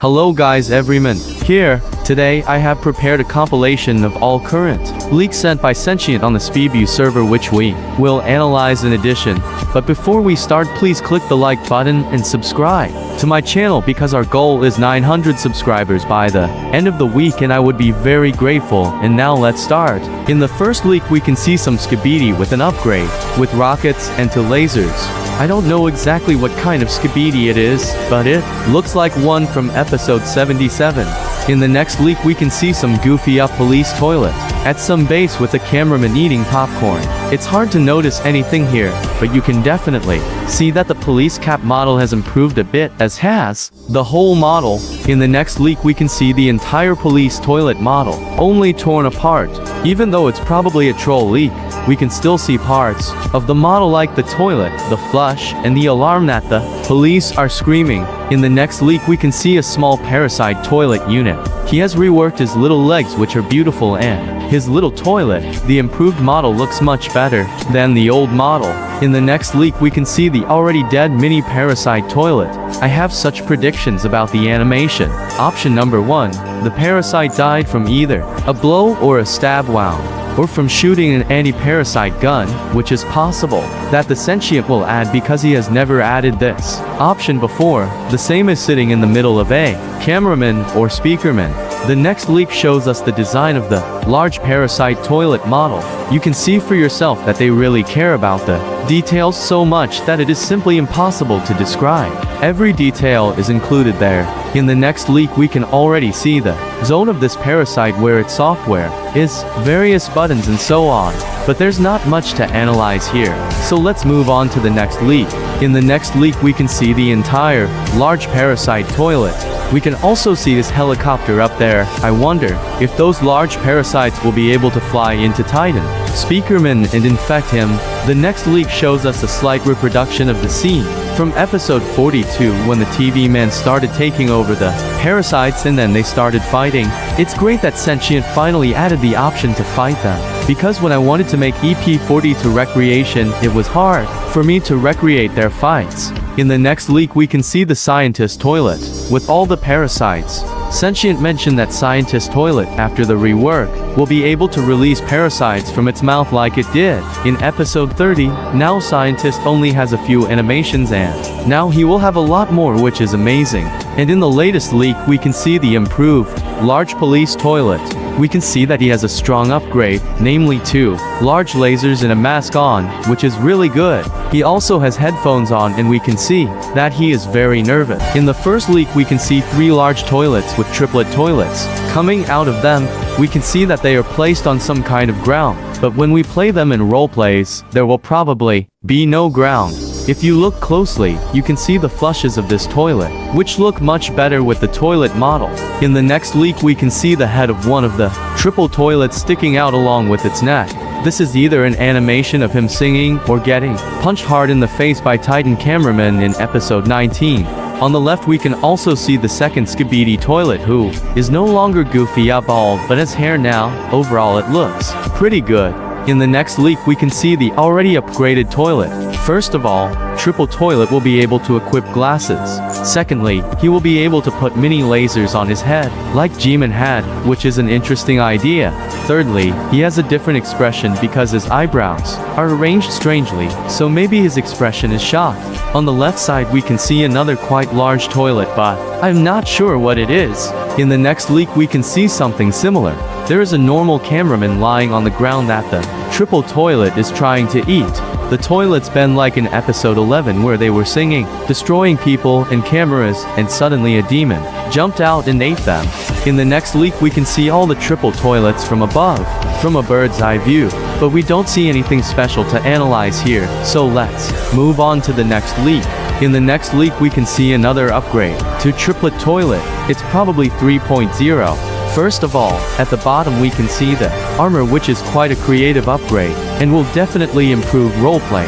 Hello guys everyone, here, today I have prepared a compilation of all current leaks sent by Sentient on the Speedview server which we will analyze in addition. But before we start, please click the like button and subscribe to my channel because our goal is 900 subscribers by the end of the week and I would be very grateful. And now let's start. In the first leak we can see some Skibidi with an upgrade, with rockets and to lasers. I don't know exactly what kind of Skibidi it is, but it looks like one from episode 77. In the next leak we can see some goofy up police toilet at some base with a cameraman eating popcorn. It's hard to notice anything here, but you can definitely see that the police cap model has improved a bit, as has the whole model. In the next leak we can see the entire police toilet model, only torn apart. Even though it's probably a troll leak, we can still see parts of the model like the toilet, the flush, and the alarm that the police are screaming. In the next leak we can see a small parasite toilet unit. He has reworked his little legs which are beautiful, and his little toilet. The improved model looks much better than the old model. In the next leak we can see the already dead mini parasite toilet. I have such predictions about the animation. Option number 1, the parasite died from either a blow or a stab wound, or from shooting an anti-parasite gun, which is possible that the Sentient will add because he has never added this option before. The same is sitting in the middle of a cameraman or speakerman. The next leak shows us the design of the large parasite toilet model. You can see for yourself that they really care about the details so much that it is simply impossible to describe. Every detail is included there. In the next leak we can already see the zone of this parasite where its software is, various buttons and so on. But there's not much to analyze here, so let's move on to the next leak. In the next leak we can see the entire large parasite toilet. We can also see this helicopter up there. I wonder if those large parasites will be able to fly into Titan Speakerman and infect him. The next leak shows us a slight reproduction of the scene from episode 42 when the TV man started taking over the parasites and then they started fighting. It's great that Sentient finally added the option to fight them, because when I wanted to make EP40 to recreation, it was hard for me to recreate their fights. In the next leak we can see the scientist toilet with all the parasites. Sentient mentioned that scientist toilet, after the rework, will be able to release parasites from its mouth like it did in episode 30. Now scientist only has a few animations and now he will have a lot more, which is amazing. And in the latest leak we can see the improved large police toilet. We can see that he has a strong upgrade, namely 2 large lasers and a mask on, which is really good. He also has headphones on and we can see that he is very nervous. In the first leak we can see 3 large toilets with triplet toilets. Coming out of them, we can see that they are placed on some kind of ground, but when we play them in roleplays, there will probably be no ground. If you look closely, you can see the flushes of this toilet, which look much better with the toilet model. In the next leak we can see the head of one of the triple toilets sticking out along with its neck. This is either an animation of him singing or getting punched hard in the face by Titan cameraman in episode 19. On the left we can also see the second Skibidi toilet, who is no longer goofy up bald but has hair now. Overall it looks pretty good. In the next leak we can see the already upgraded toilet. First of all, triple toilet will be able to equip glasses. Secondly, he will be able to put mini lasers on his head, like G-Man had, which is an interesting idea. Thirdly, he has a different expression because his eyebrows are arranged strangely, so maybe his expression is shocked. On the left side we can see another quite large toilet, but I'm not sure what it is. In the next leak we can see something similar. There is a normal cameraman lying on the ground that the triple toilet is trying to eat. The toilets bend like in episode 11 where they were singing, destroying people and cameras, and suddenly a demon jumped out and ate them. In the next leak we can see all the triple toilets from above, from a bird's eye view, but we don't see anything special to analyze here, so let's move on to the next leak. In the next leak we can see another upgrade to triplet toilet. It's probably 3.0. First of all, at the bottom we can see the armor, which is quite a creative upgrade and will definitely improve roleplay.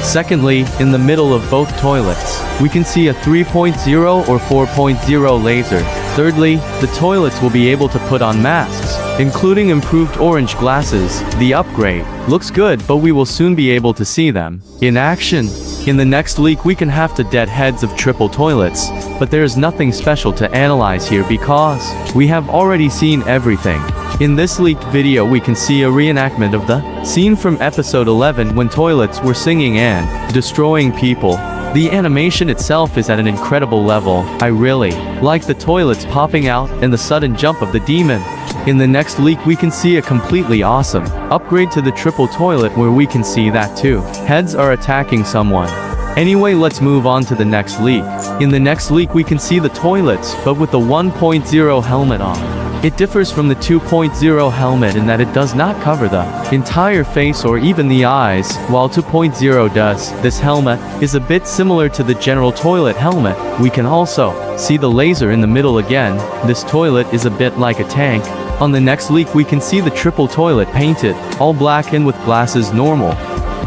Secondly, in the middle of both toilets, we can see a 3.0 or 4.0 laser. Thirdly, the toilets will be able to put on masks, including improved orange glasses. The upgrade looks good, but we will soon be able to see them in action. In the next leak we can have the dead heads of triple toilets, but there is nothing special to analyze here because we have already seen everything. In this leaked video we can see a reenactment of the scene from episode 11 when toilets were singing and destroying people. The animation itself is at an incredible level. I really like the toilets popping out and the sudden jump of the demon. In the next leak we can see a completely awesome upgrade to the triple toilet where we can see that two heads are attacking someone. Anyway, let's move on to the next leak. In the next leak we can see the toilets but with the 1.0 helmet on. It differs from the 2.0 helmet in that it does not cover the entire face or even the eyes, while 2.0 does. This helmet is a bit similar to the general toilet helmet. We can also see the laser in the middle again. This toilet is a bit like a tank. On the next leak we can see the triple toilet painted all black and with glasses normal.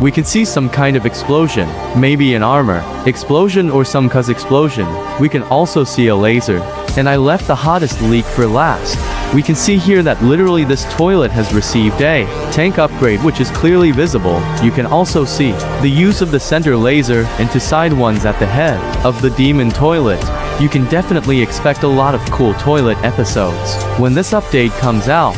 We can see some kind of explosion, maybe an armor explosion or some cuz explosion. We can also see a laser. And I left the hottest leak for last. We can see here that literally this toilet has received a tank upgrade which is clearly visible. You can also see the use of the center laser and two side ones at the head of the demon toilet. You can definitely expect a lot of cool toilet episodes when this update comes out.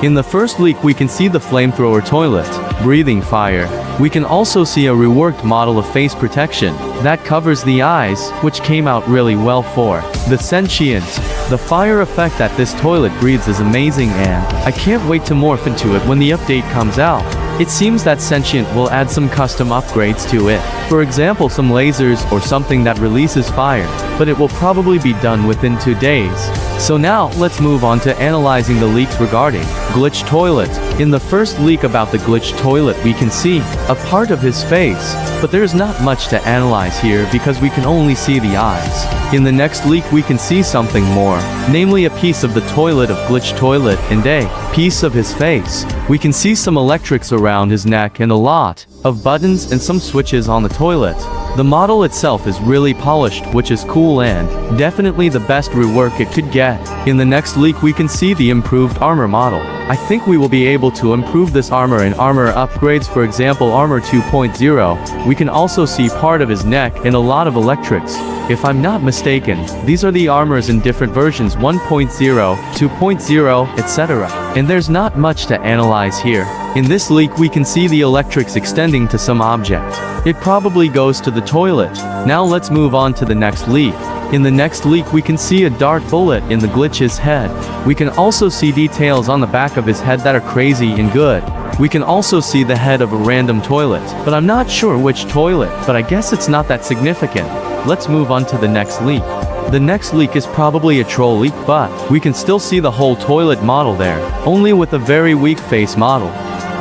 In the first leak we can see the flamethrower toilet breathing fire. We can also see a reworked model of face protection that covers the eyes, which came out really well for the sentient. The fire effect that this toilet breathes is amazing and I can't wait to morph into it when the update comes out. It seems that Sentient will add some custom upgrades to it. For example, some lasers or something that releases fire, but it will probably be done within 2 days. So now, let's move on to analyzing the leaks regarding Glitch Toilet. In the first leak about the Glitch Toilet we can see a part of his face, but there's not much to analyze here because we can only see the eyes. In the next leak we can see something more, namely a piece of the toilet of Glitch Toilet and a piece of his face. We can see some electrics around his neck and a lot of buttons and some switches on the toilet. The model itself is really polished, which is cool and definitely the best rework it could get. In the next leak we can see the improved armor model. I think we will be able to improve this armor in armor upgrades, for example Armor 2.0. We can also see part of his neck and a lot of electrics. If I'm not mistaken, these are the armors in different versions 1.0, 2.0, etc. And there's not much to analyze here. In this leak we can see the electrics extending to some object. It probably goes to the toilet. Now let's move on to the next leak. In the next leak we can see a dart bullet in the Glitch's head. We can also see details on the back of his head that are crazy and good. We can also see the head of a random toilet, but I'm not sure which toilet, but I guess it's not that significant. Let's move on to the next leak. The next leak is probably a troll leak, but we can still see the whole toilet model there, only with a very weak face model.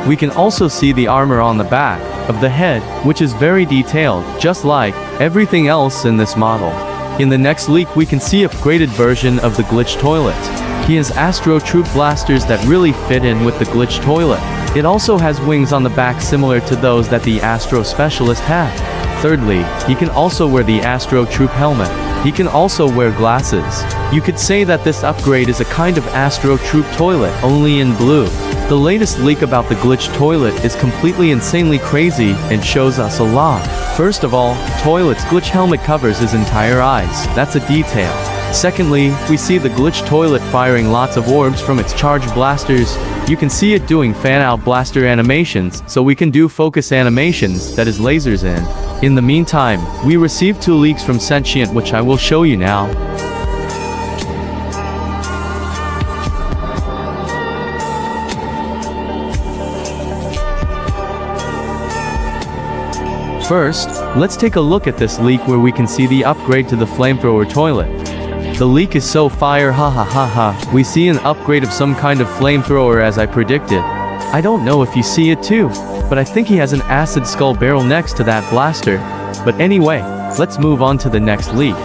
We can also see the armor on the back of the head, which is very detailed, just like everything else in this model. In the next leak we can see upgraded version of the Glitch Toilet. He has Astro Troop blasters that really fit in with the Glitch Toilet. It also has wings on the back similar to those that the Astro Specialist had. Thirdly, he can also wear the Astro Troop helmet. He can also wear glasses. You could say that this upgrade is a kind of Astro Troop toilet, only in blue. The latest leak about the Glitch Toilet is completely insanely crazy and shows us a lot. First of all, Toilet's Glitch helmet covers his entire eyes. That's a detail. Secondly, we see the Glitch Toilet firing lots of orbs from its charged blasters. You can see it doing fan-out blaster animations, so we can do focus animations, that is lasers in. In the meantime, we received 2 leaks from Sentient which I will show you now. First, let's take a look at this leak where we can see the upgrade to the flamethrower toilet. The leak is so fire, ha ha ha ha. We see an upgrade of some kind of flamethrower as I predicted. I don't know if you see it too, but I think he has an acid skull barrel next to that blaster. But anyway, let's move on to the next leak.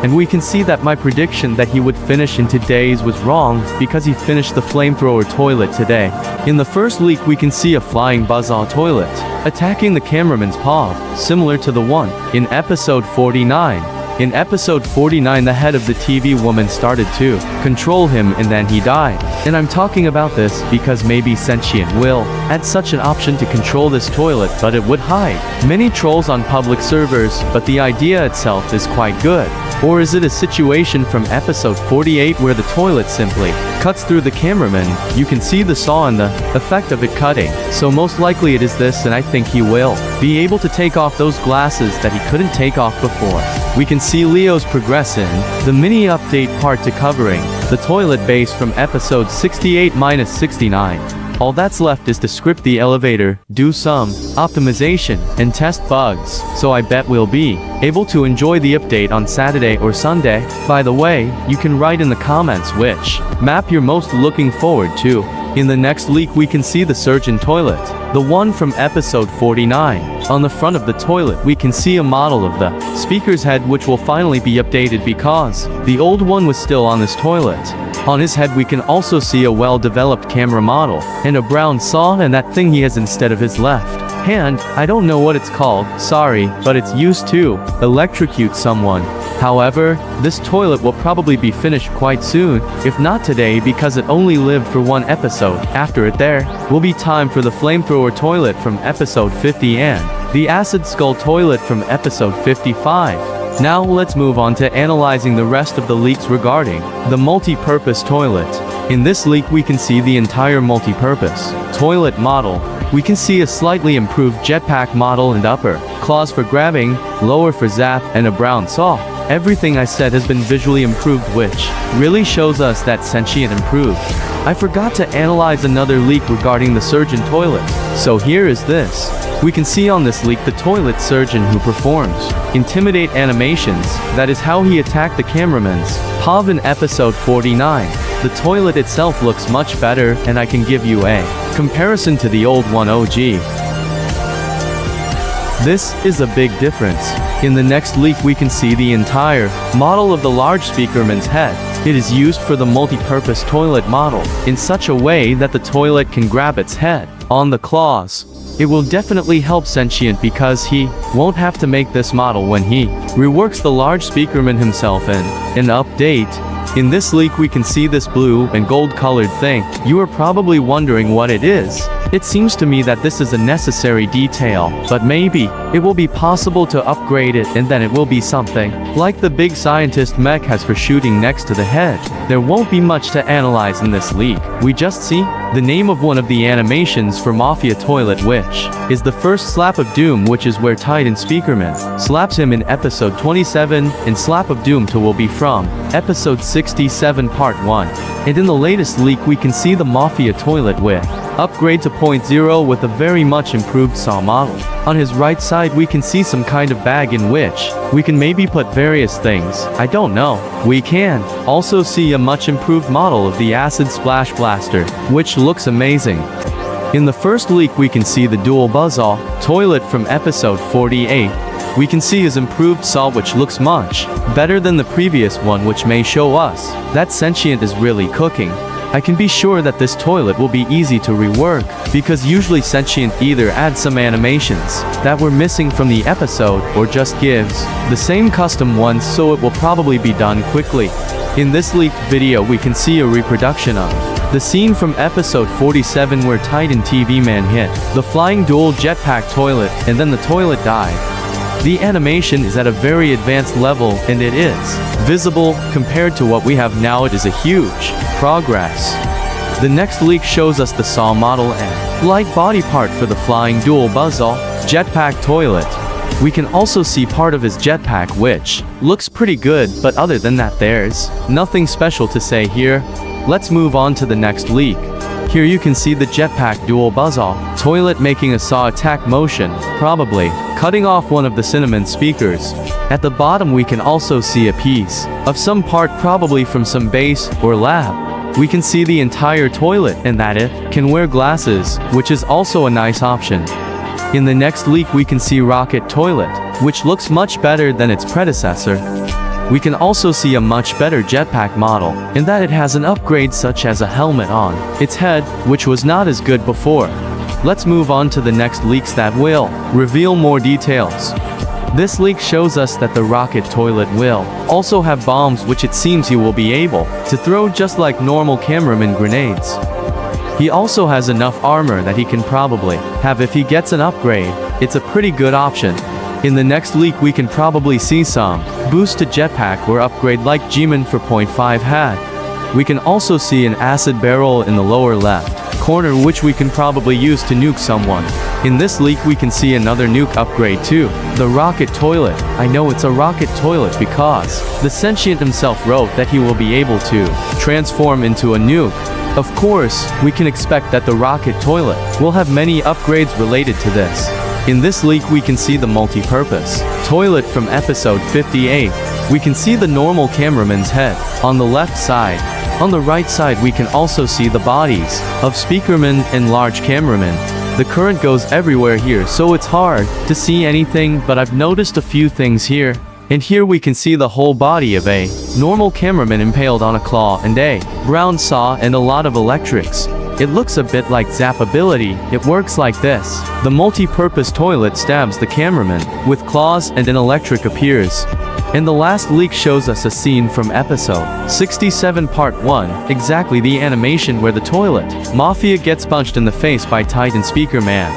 And we can see that my prediction that he would finish in 2 days was wrong, because he finished the flamethrower toilet today. In the first leak we can see a flying buzzsaw toilet attacking the cameraman's paw, similar to the one in episode 49. In episode 49, the head of the TV woman started to control him and then he died. And I'm talking about this because maybe Sentient will add such an option to control this toilet, but it would hide many trolls on public servers, but the idea itself is quite good. Or is it a situation from episode 48 where the toilet simply cuts through the cameraman? You can see the saw and the effect of it cutting. So most likely it is this, and I think he will be able to take off those glasses that he couldn't take off before. We can see Leo's progress in the mini update part to covering the toilet base from episode 68-69. All that's left is to script the elevator, do some optimization, and test bugs, so I bet we'll be able to enjoy the update on Saturday or Sunday. By the way, you can write in the comments which map you're most looking forward to. In the next leak we can see the surgeon toilet, the one from episode 49. On the front of the toilet we can see a model of the speaker's head which will finally be updated because the old one was still on this toilet. On his head we can also see a well-developed camera model, and a brown saw and that thing he has instead of his left hand. I don't know what it's called, sorry, but it's used to electrocute someone. However, this toilet will probably be finished quite soon, if not today because it only lived for one episode. After it there will be time for the flamethrower toilet from episode 50 and the acid skull toilet from episode 55. Now let's move on to analyzing the rest of the leaks regarding the multi-purpose toilet. In this leak we can see the entire multi-purpose toilet model. We can see a slightly improved jetpack model and upper claws for grabbing, lower for zap, and a brown saw. Everything I said has been visually improved, which really shows us that Sentient improved. I forgot to analyze another leak regarding the surgeon toilet, so here is this. We can see on this leak the toilet surgeon who performs intimidate animations. That is how he attacked the cameraman's POV in episode 49. The toilet itself looks much better, and I can give you a comparison to the old one OG. This is a big difference. In the next leak we can see the entire model of the large speakerman's head. It is used for the multi-purpose toilet model in such a way that the toilet can grab its head on the claws. It will definitely help Sentient because he won't have to make this model when he reworks the large speakerman himself in an update. In this leak we can see this blue and gold colored thing. You are probably wondering what it is. It seems to me that this is a necessary detail, but maybe it will be possible to upgrade it and then it will be something like the big scientist mech has for shooting next to the head. There won't be much to analyze in this leak. We just see the name of one of the animations for Mafia Toilet, which is the first Slap of Doom, which is where Titan Speakerman slaps him in episode 27, and Slap of Doom 2 will be from episode 67 part 1. And in the latest leak we can see the Mafia Toilet with upgrade to point 0 with a very much improved saw model. On his right side we can see some kind of bag in which we can maybe put various things, I don't know. We can also see a much improved model of the Acid Splash Blaster, which looks amazing. In the first leak we can see the dual buzzsaw toilet from episode 48. We can see his improved saw which looks much better than the previous one, which may show us that Sentient is really cooking. I can be sure that this toilet will be easy to rework, because usually Sentient either adds some animations that were missing from the episode or just gives the same custom ones, so it will probably be done quickly. In this leaked video we can see a reproduction of the scene from episode 47 where Titan TV Man hit the flying dual jetpack toilet and then the toilet died. The animation is at a very advanced level and it is visible compared to what we have now. It is a huge progress. The next leak shows us the saw model and light body part for the flying dual buzzsaw jetpack toilet. We can also see part of his jetpack, which looks pretty good, but other than that there's nothing special to say here. Let's move on to the next leak. Here you can see the jetpack dual buzzsaw toilet making a saw attack motion, probably cutting off one of the cinnamon speakers. At the bottom we can also see a piece of some part, probably from some base or lab. We can see the entire toilet and that it can wear glasses, which is also a nice option. In the next leak we can see Rocket Toilet, which looks much better than its predecessor. We can also see a much better jetpack model, in that it has an upgrade such as a helmet on its head, which was not as good before. Let's move on to the next leaks that will reveal more details. This leak shows us that the rocket toilet will also have bombs, which it seems he will be able to throw just like normal cameraman grenades. He also has enough armor that he can probably have if he gets an upgrade. It's a pretty good option. In the next leak we can probably see some boost to jetpack or upgrade like G-Man 4.5 had. We can also see an acid barrel in the lower left corner, which we can probably use to nuke someone. In this leak we can see another nuke upgrade too, the rocket toilet. I know it's a rocket toilet because the Sentient himself wrote that he will be able to transform into a nuke. Of course, we can expect that the rocket toilet will have many upgrades related to this. In this leak we can see the multi-purpose toilet from episode 58. We can see the normal cameraman's head on the left side. On the right side we can also see the bodies of speakerman and large cameraman. The current goes everywhere here, so it's hard to see anything, but I've noticed a few things here. And here we can see the whole body of a normal cameraman impaled on a claw and a brown saw and a lot of electrics. It looks a bit like Zap ability. It works like this. The multi-purpose toilet stabs the cameraman with claws and an electric appears. And the last leak shows us a scene from episode 67 part 1, exactly the animation where the toilet mafia gets punched in the face by Titan Speaker Man.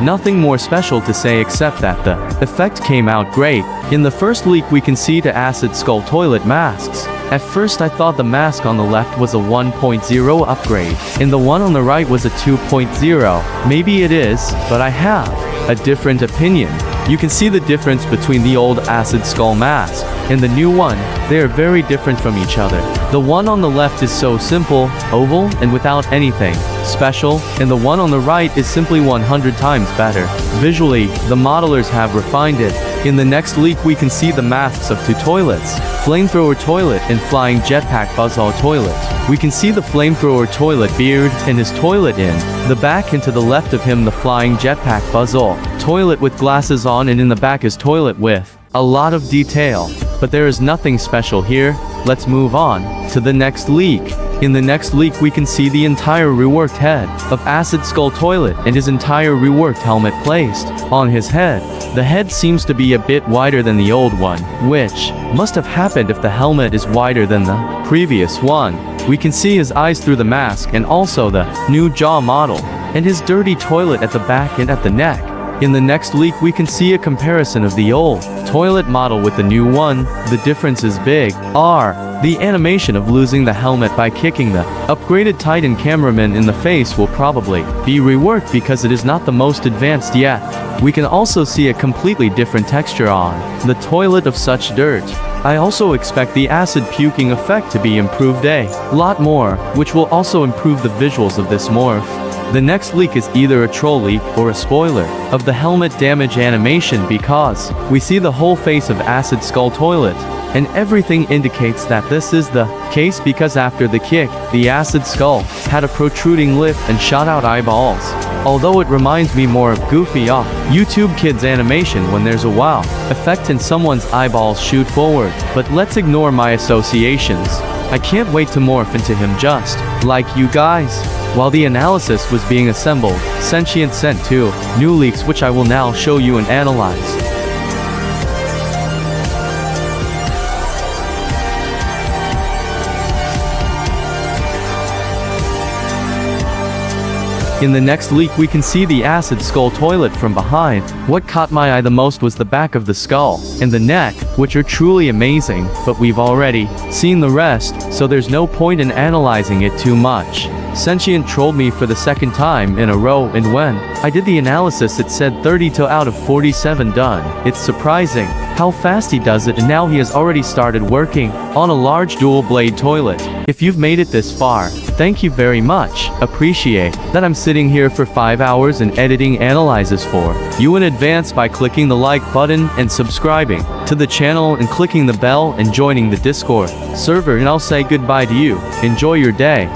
Nothing more special to say except that the effect came out great. In the first leak we can see the acid skull toilet masks. At first I thought the mask on the left was a 1.0 upgrade, and the one on the right was a 2.0. Maybe it is, but I have a different opinion. You can see the difference between the old acid skull mask and the new one. They are very different from each other. The one on the left is so simple, oval, and without anything special, and the one on the right is simply 100 times better. Visually, the modelers have refined it. In the next leak we can see the masks of two toilets, flamethrower toilet and flying jetpack buzzsaw toilet. We can see the flamethrower toilet beard and his toilet in the back, and to the left of him the flying jetpack buzzsaw toilet with glasses on, and in the back is toilet with a lot of detail. But there is nothing special here. Let's move on to the next leak. In the next leak we can see the entire reworked head of Acid Skull Toilet and his entire reworked helmet placed on his head. The head seems to be a bit wider than the old one, which must have happened if the helmet is wider than the previous one. We can see his eyes through the mask and also the new jaw model, and his dirty toilet at the back and at the neck. In the next leak we can see a comparison of the old toilet model with the new one. The difference is big. The animation of losing the helmet by kicking the upgraded Titan cameraman in the face will probably be reworked because it is not the most advanced yet. We can also see a completely different texture on the toilet of such dirt. I also expect the acid puking effect to be improved a lot more, which will also improve the visuals of this morph. The next leak is either a troll leak or a spoiler of the helmet damage animation, because we see the whole face of Acid Skull Toilet, and everything indicates that this is the case because after the kick, the Acid Skull had a protruding lip and shot out eyeballs. Although it reminds me more of Goofy off YouTube Kids animation when there's a wow effect and someone's eyeballs shoot forward. But let's ignore my associations. I can't wait to morph into him just like you guys. While the analysis was being assembled, Sentient sent 2 new leaks which I will now show you and analyze. In the next leak we can see the Acid Skull Toilet from behind. What caught my eye the most was the back of the skull and the neck, which are truly amazing, but we've already seen the rest, so there's no point in analyzing it too much. Sentient trolled me for the second time in a row, and when I did the analysis it said 32 out of 47 done. It's surprising how fast he does it, and now he has already started working on a large dual blade toilet. If you've made it this far, thank you very much. Appreciate that I'm sitting here for 5 hours and editing analyzes for you in advance by clicking the like button and subscribing to the channel and clicking the bell and joining the Discord server, and I'll say goodbye to you. Enjoy your day.